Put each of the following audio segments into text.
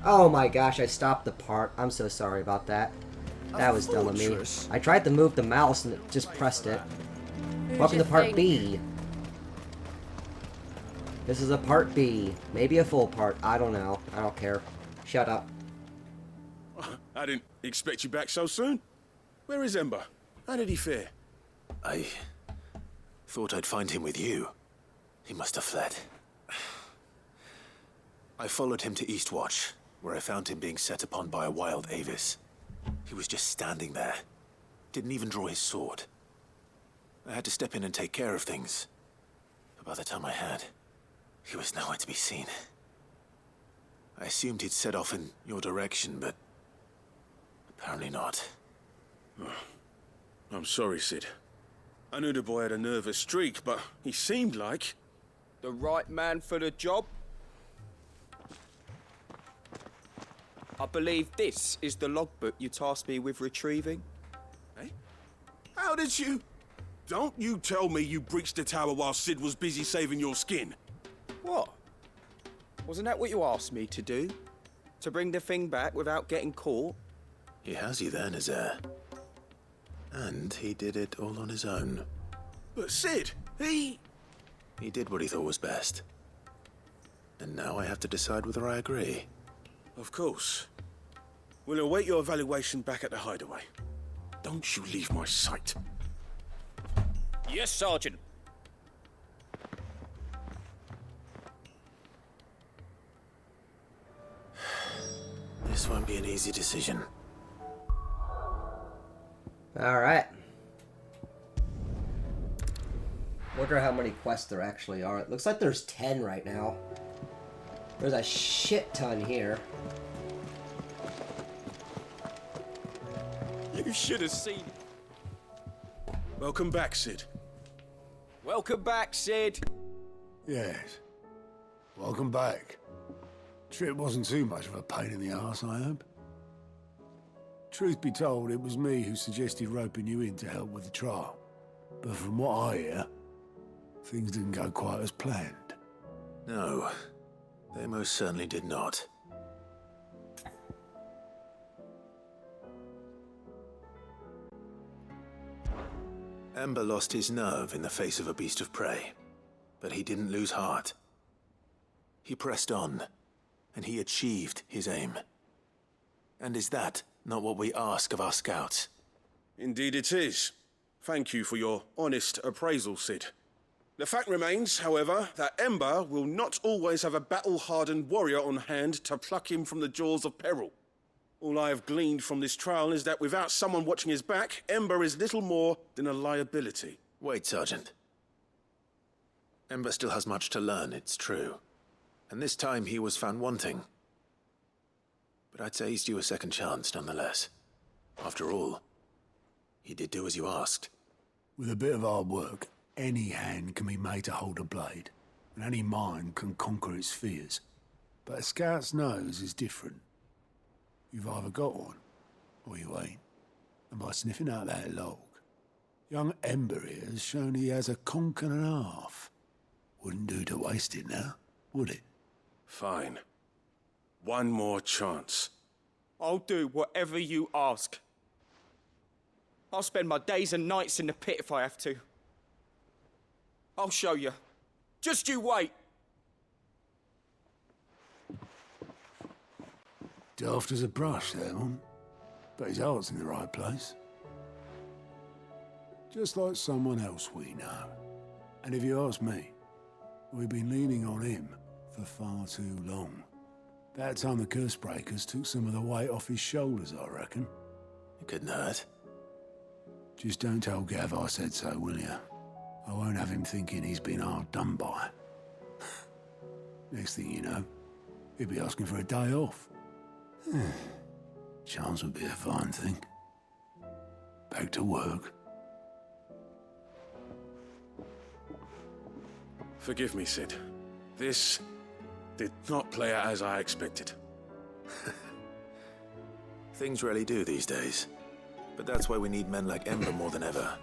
Oh my gosh, I stopped the part. I'm so sorry about that. That was dumb of me. I tried to move the mouse and it just pressed it. Welcome to part B. This is a part B. Maybe a full part. I don't know. I don't care. Shut up. I didn't expect you back so soon. Where is Ember? How did he fare? I thought I'd find him with you. He must have fled. I followed him to Eastwatch, where I found him being set upon by a wild Avis. He was just standing there. Didn't even draw his sword. I had to step in and take care of things. But by the time I had, he was nowhere to be seen. I assumed he'd set off in your direction, but apparently not. I'm sorry, Sid. I knew the boy had a nervous streak, but he seemed like... The right man for the job? I believe this is the logbook you tasked me with retrieving. Eh? How did you... Don't you tell me you breached the tower while Sid was busy saving your skin. What? Wasn't that what you asked me to do? To bring the thing back without getting caught? He has you there, Nazaire. And he did it all on his own. But Sid, he did what he thought was best. And now I have to decide whether I agree. Of course. We'll await your evaluation back at the hideaway. Don't you leave my sight. Yes, Sergeant. This won't be an easy decision. Alright. Wonder how many quests there actually are. It looks like there's 10 right now. There's a shit ton here. You should have seen. Welcome back, Sid. Welcome back, Sid. Yes. Welcome back. Trip wasn't too much of a pain in the arse, I hope. Truth be told, it was me who suggested roping you in to help with the trial. But from what I hear, things didn't go quite as planned. No, they most certainly did not. Ember lost his nerve in the face of a beast of prey, but he didn't lose heart. He pressed on, and he achieved his aim. And is that not what we ask of our scouts? Indeed it is. Thank you for your honest appraisal, Sid. The fact remains, however, that Ember will not always have a battle-hardened warrior on hand to pluck him from the jaws of peril. All I have gleaned from this trial is that without someone watching his back, Ember is little more than a liability. Wait, Sergeant. Ember still has much to learn, it's true. And this time he was found wanting. But I'd say he's due a second chance, nonetheless. After all, he did do as you asked. With a bit of hard work, any hand can be made to hold a blade, and any mind can conquer its fears. But a scout's nose is different. You've either got one, or you ain't. And by sniffing out that log, young Ember here has shown he has a conch and a half. Wouldn't do to waste it now, would it? Fine. One more chance. I'll do whatever you ask. I'll spend my days and nights in the pit if I have to. I'll show you. Just you wait. Daft as a brush, that one. But his heart's in the right place. Just like someone else we know. And if you ask me, we've been leaning on him for far too long. That time the Cursebreakers took some of the weight off his shoulders, I reckon. It couldn't hurt. Just don't tell Gav I said so, will you? I won't have him thinking he's been hard done by. Next thing you know, he'll be asking for a day off. Chance would be a fine thing. Back to work. Forgive me, Sid. This did not play out as I expected. Things really do these days. But that's why we need men like Ember more than ever.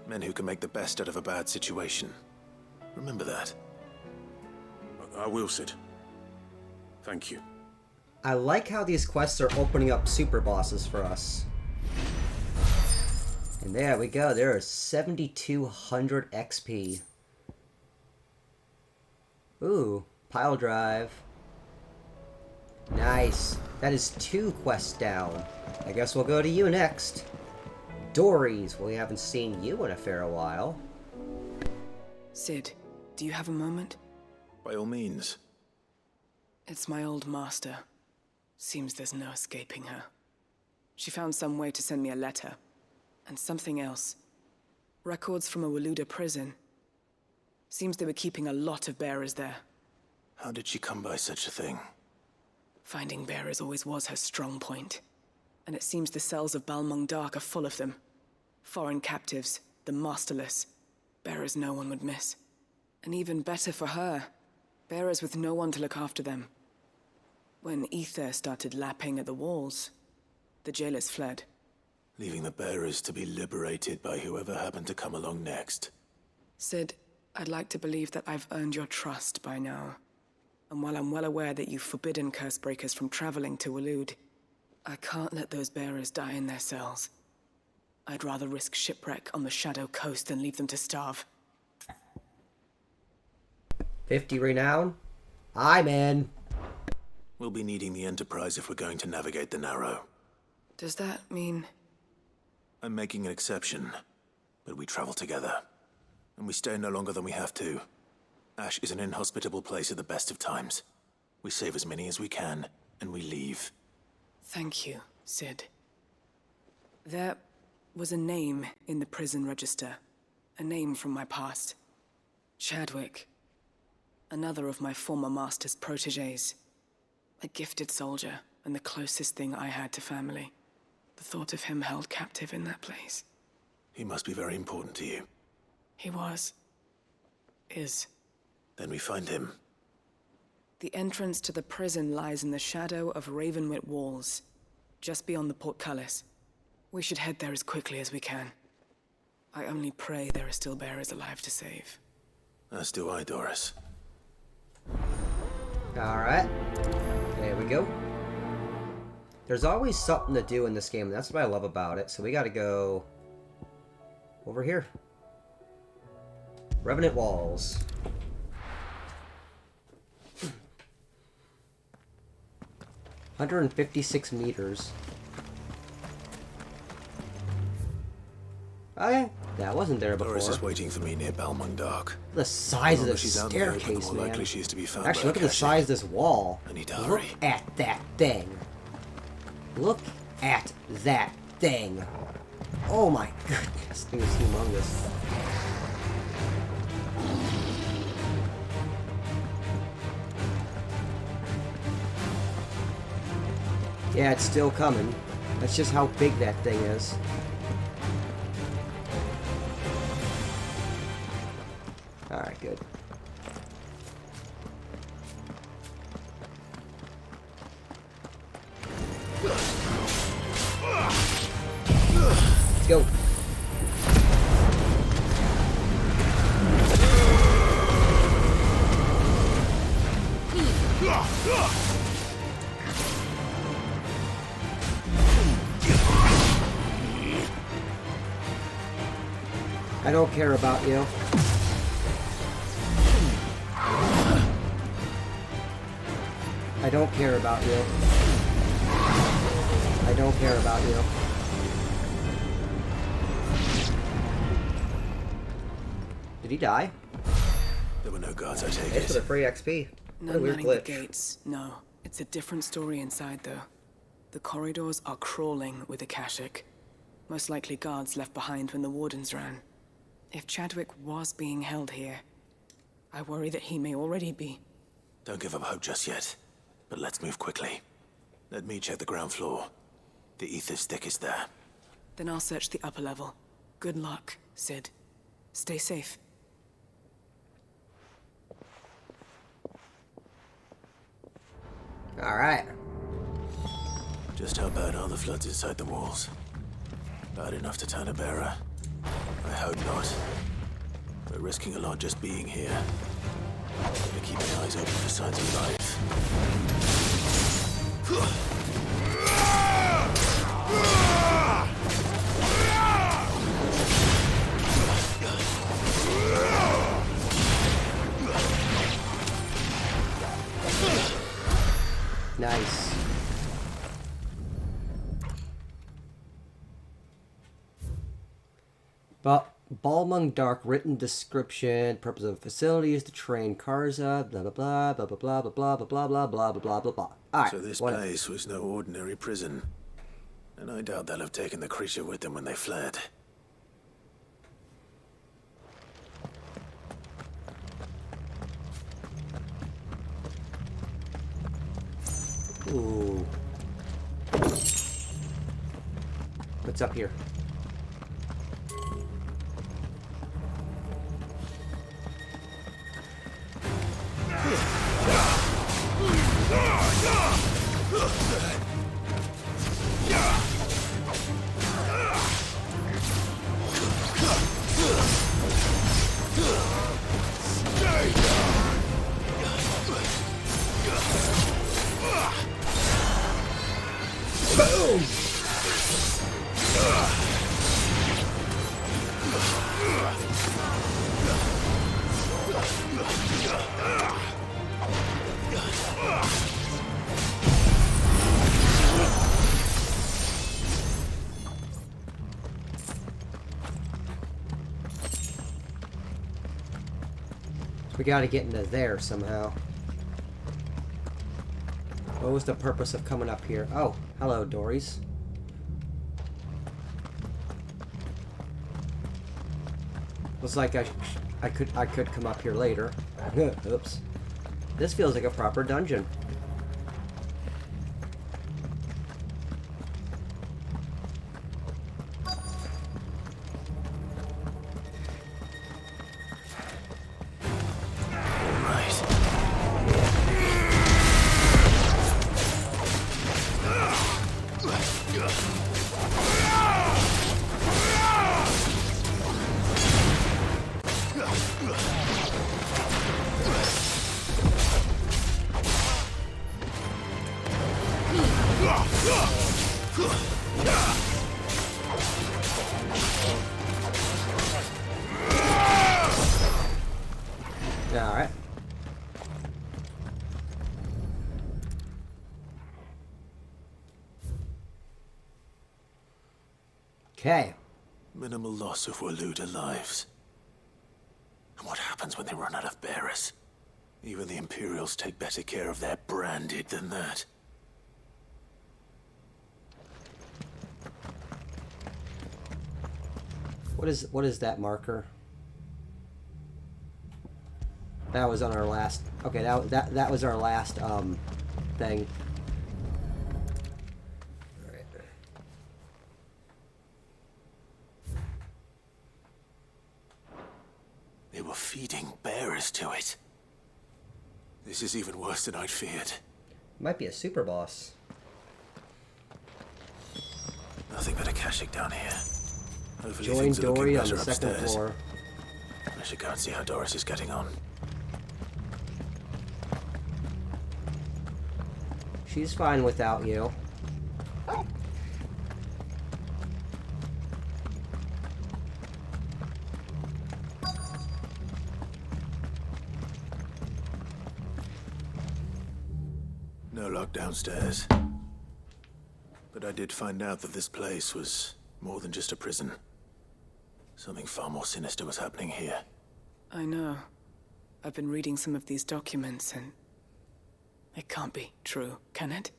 Men who can make the best out of a bad situation. Remember that. I will, Sid. Thank you. I like how these quests are opening up super bosses for us. And there we go. There is 7,200 XP. Ooh, pile drive. Nice. That is 2 quests down. I guess we'll go to you next. Dories. We haven't seen you in a fair while. Cid, do you have a moment? By all means. It's my old master. Seems there's no escaping her. She found some way to send me a letter. And something else. Records from a Waluda prison. Seems they were keeping a lot of bearers there. How did she come by such a thing? Finding bearers always was her strong point. And it seems the cells of Balmung Dark are full of them. Foreign captives, the masterless. Bearers no one would miss. And even better for her, bearers with no one to look after them. When Ether started lapping at the walls, the jailers fled. Leaving the bearers to be liberated by whoever happened to come along next. Cid, I'd like to believe that I've earned your trust by now. And while I'm well aware that you've forbidden Cursebreakers from traveling to Waloed, I can't let those bearers die in their cells. I'd rather risk shipwreck on the Shadow Coast than leave them to starve. 50 renown? I'm in. We'll be needing the Enterprise if we're going to navigate the Narrow. Does that mean... I'm making an exception, but we travel together. And we stay no longer than we have to. Ash is an inhospitable place at the best of times. We save as many as we can, and we leave. Thank you, Cid. There was a name in the prison register. A name from my past. Chadwick. Another of my former master's protégés. A gifted soldier, and the closest thing I had to family. The thought of him held captive in that place. He must be very important to you. He was. Is. Then we find him. The entrance to the prison lies in the shadow of Ravenwit Walls, just beyond the portcullis. We should head there as quickly as we can. I only pray there are still bearers alive to save. As do I, Doris. Alright. There we go. There's always something to do in this game, and that's what I love about it. So we gotta go over here. Revenant Walls. Hmm. 156 meters. Oh yeah, that wasn't there before. Doris is waiting for me near Balmung Dark. The size of The this longer she's out in the open, the staircase, more man. likely she is to be found Actually, by look at the Akashi. size of this wall. I need to Look hurry. at that thing. Look at that thing. Oh my goodness, this thing is humongous. Yeah, it's still coming. That's just how big that thing is. Alright, good. Let's go. I don't care about you. I don't care about you. I don't care about you. Did he die? There were no guards, I take Thanks for it. the free XP. What a No weird manning the glitch. gates, no. It's a different story inside, though. The corridors are crawling with Akashic. Most likely guards left behind when the Wardens ran. If Chadwick was being held here, I worry that he may already be. Don't give up hope just yet. But let's move quickly. Let me check the ground floor. The ether stick is there. Then I'll search the upper level. Good luck, Cid. Stay safe. Alright. Just how bad are the floods inside the walls? Bad enough to turn a bearer? I hope not. We're risking a lot just being here. We're keeping eyes open for signs of life. Nice. But Balmung Dark written description, purpose of facilities to train Karza, blah blah blah blah blah blah blah blah blah blah blah blah blah blah blah. Alright. So this place was no ordinary prison. And I doubt they'll have taken the creature with them when they fled. Ooh. What's up here? Boom! We gotta get into there somehow. What was the purpose of coming up here? Oh, hello, Dories. Looks like I could come up here later. Oops. This feels like a proper dungeon. Alright. Okay. Minimal loss of Waluda lives. And what happens when they run out of bearers? Even the Imperials take better care of their branded than that. What is that marker? That was on our last. Okay, that was our last thing. All right. They were feeding bearers to it. This is even worse than I'd feared. Might be a super boss. Nothing but a Kashyyyk down here. Hopefully Join things are looking Dory on better the second upstairs. floor. I should go and see how Doris is getting on. She's fine without you. No luck downstairs. But I did find out that this place was more than just a prison. Something far more sinister was happening here. I know. I've been reading some of these documents, and it can't be true, can it?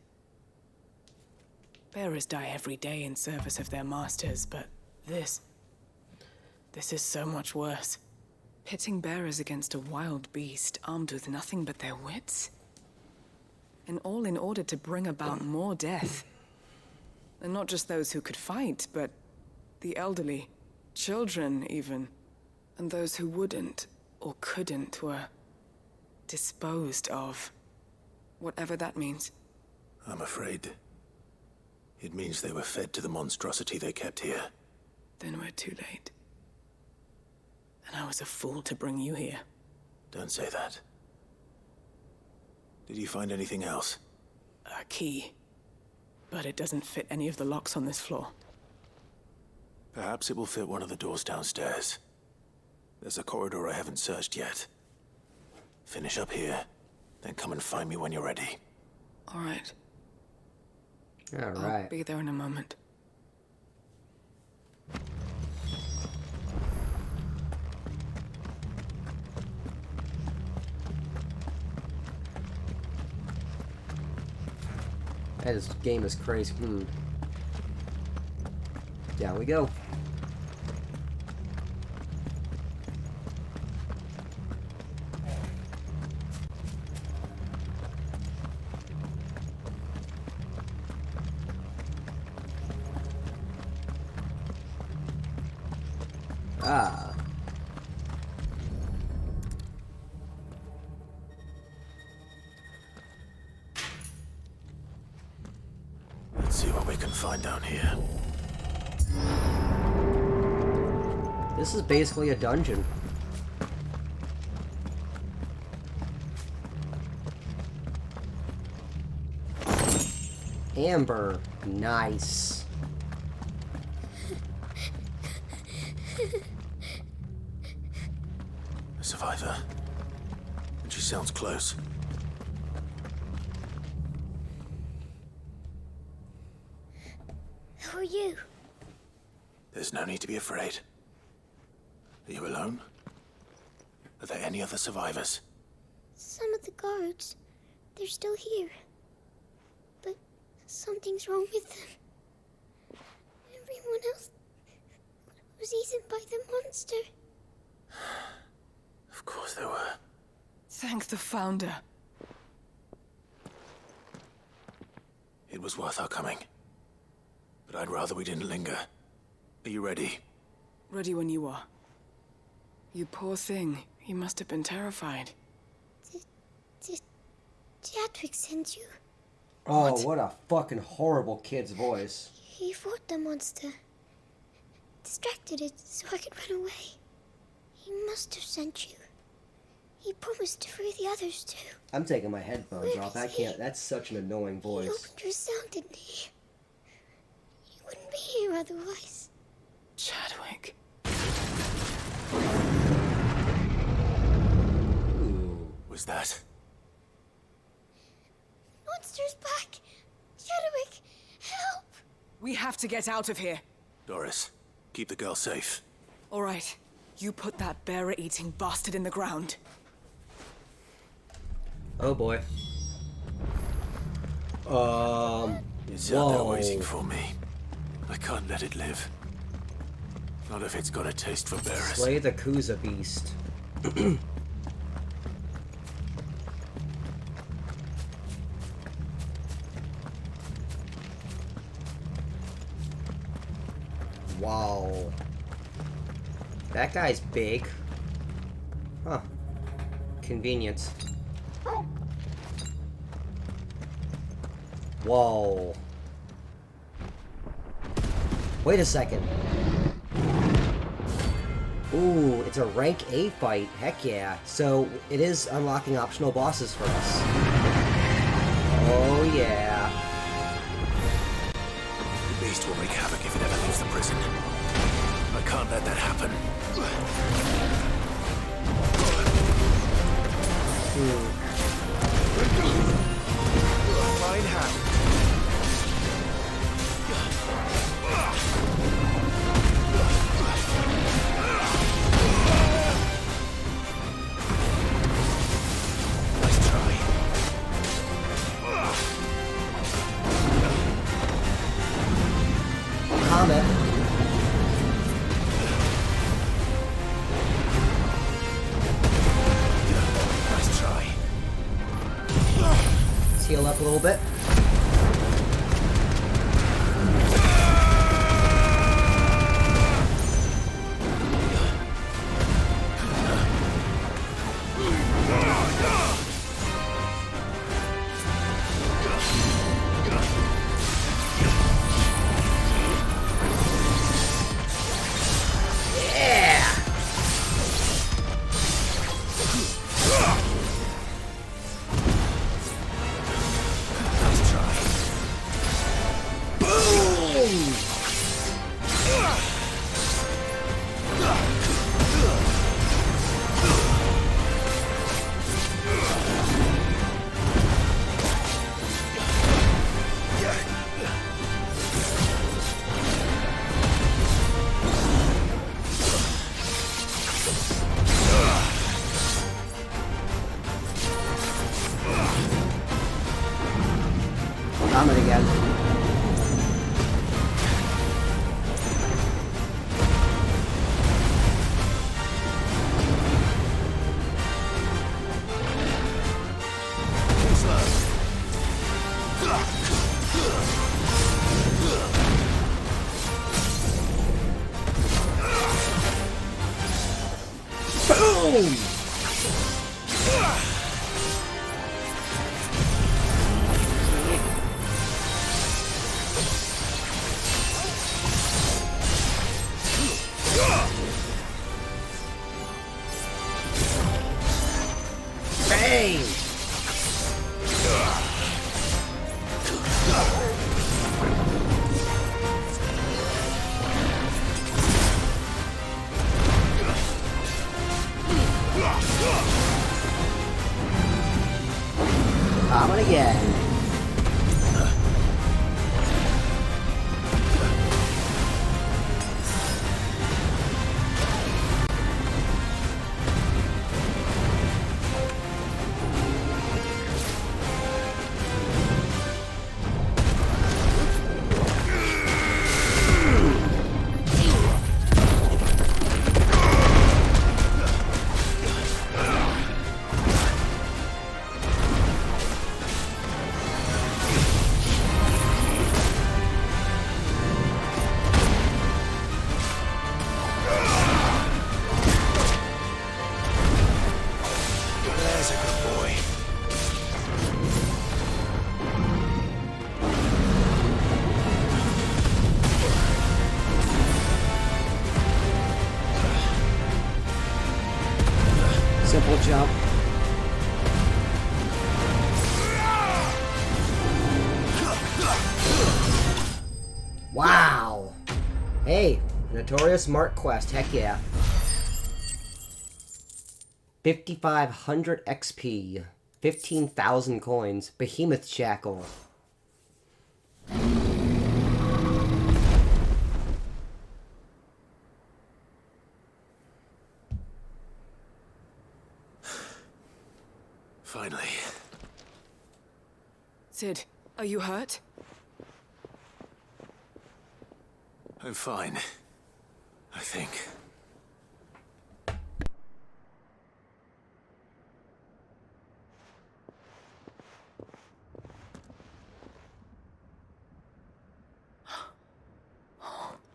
Bearers die every day in service of their masters, but this is so much worse. Pitting bearers against a wild beast armed with nothing but their wits? And all in order to bring about more death. And not just those who could fight, but the elderly, children even. And those who wouldn't or couldn't were disposed of. Whatever that means. I'm afraid it means they were fed to the monstrosity they kept here. Then we're too late. And I was a fool to bring you here. Don't say that. Did you find anything else? A key. But it doesn't fit any of the locks on this floor. Perhaps it will fit one of the doors downstairs. There's a corridor I haven't searched yet. Finish up here, then come and find me when you're ready. All right. All I'll right. be there in a moment. This game is crazy. Down we go. Ah. Let's see what we can find down here. This is basically a dungeon. Amber. Nice. A survivor. And she sounds close. Who are you? There's no need to be afraid. Are you alone? Are there any other survivors? Some of the guards. They're still here. But something's wrong with them. Everyone else was eaten by the monster. Of course there were. Thank the Founder. It was worth our coming. But I'd rather we didn't linger. Are you ready? Ready when you are. You poor thing. You must have been terrified. Did Chadwick send you? Oh, what a fucking horrible kid's voice. He fought the monster. Distracted it so I could run away. He must have sent you. He promised to free the others too. I'm taking my headphones Where off. is I he? can't. That's such an annoying He voice. opened your sound, didn't he? He wouldn't be here otherwise. Chadwick. Ooh. Was that? Monster's back! Chadwick, help! We have to get out of here. Doris, keep the girl safe. All right. You put that bearer-eating bastard in the ground. Oh boy. It's out there Whoa. waiting for me. I can't let it live. Not if it's got a taste for bearers. Slay the Kuza beast. Wow. That guy's big. Huh. Convenient. Whoa. Wait a second. Ooh, it's a rank A fight. Heck yeah. So it is unlocking optional bosses for us. Oh yeah. The beast will wreak havoc if it ever leaves the prison. I can't let that happen. Fine hand. Nice try. Comet. Nice try. Let's heal up a little bit. Vomit again. Boom! Bang! Coming again. There's a good boy. Simple jump. Wow. Hey, Notorious Mark Quest. Heck yeah. 5,500 XP. 15,000 coins. Behemoth Shackle. Finally. Sid, are you hurt? I'm fine. I think.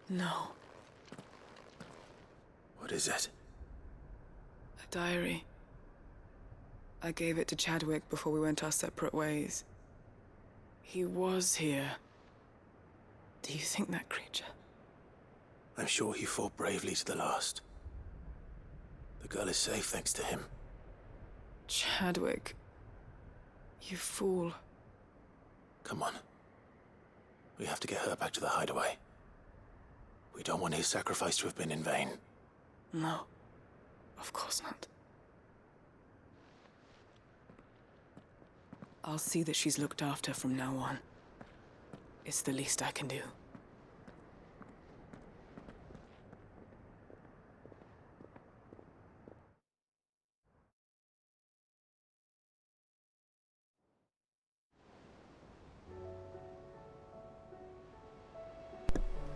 No. What is it? A diary. I gave it to Chadwick before we went our separate ways. He was here. Do you think that creature? I'm sure he fought bravely to the last. The girl is safe thanks to him. Chadwick. You fool. Come on. We have to get her back to the hideaway. We don't want his sacrifice to have been in vain. No. Of course not. I'll see that she's looked after from now on. It's the least I can do.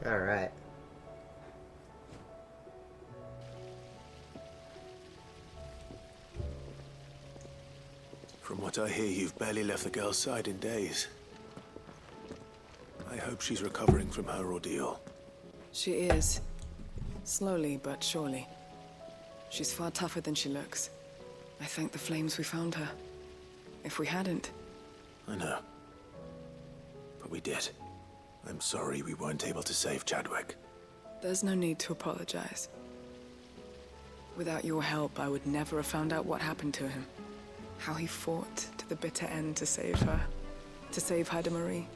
All right. From what I hear, you've barely left the girl's side in days. I hope she's recovering from her ordeal. She is. Slowly but surely. She's far tougher than she looks. I thank the flames we found her. If we hadn't... I know. But we did. I'm sorry we weren't able to save Chadwick. There's no need to apologize. Without your help, I would never have found out what happened to him. How he fought to the bitter end to save her. To save Haida Marie.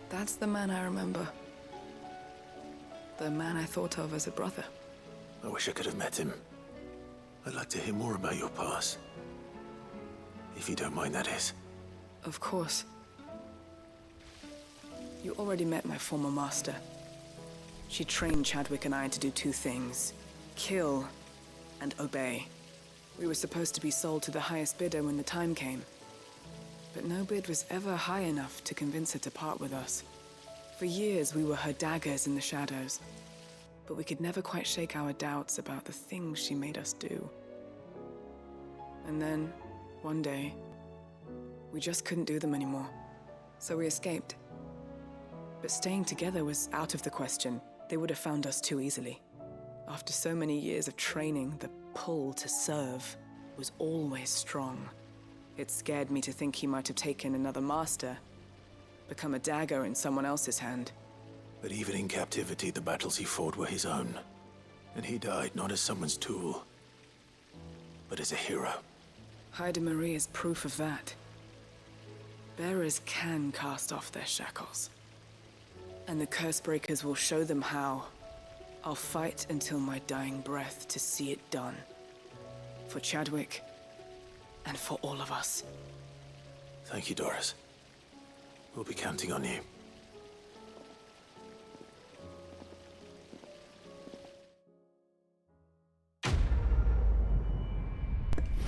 That's the man I remember. The man I thought of as a brother. I wish I could have met him. I'd like to hear more about your past. If you don't mind, that is. Of course. You already met my former master. She trained Chadwick and I to do two things: kill and obey. We were supposed to be sold to the highest bidder when the time came. But no bid was ever high enough to convince her to part with us. For years, we were her daggers in the shadows. But we could never quite shake our doubts about the things she made us do. And then, one day, we just couldn't do them anymore. So we escaped. But staying together was out of the question. They would have found us too easily. After so many years of training, the pull to serve was always strong. It scared me to think he might have taken another master, become a dagger in someone else's hand. But even in captivity, the battles he fought were his own. And he died not as someone's tool, but as a hero. Hyde Marie is proof of that. Bearers can cast off their shackles. And the Cursebreakers will show them how. I'll fight until my dying breath to see it done. For Chadwick, and for all of us. Thank you, Doris. We'll be counting on you.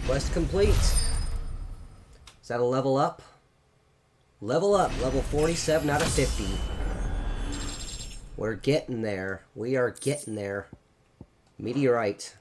Quest complete. Is that a level up? Level up. Level 47 out of 50. We're getting there. We are getting there. Meteorite.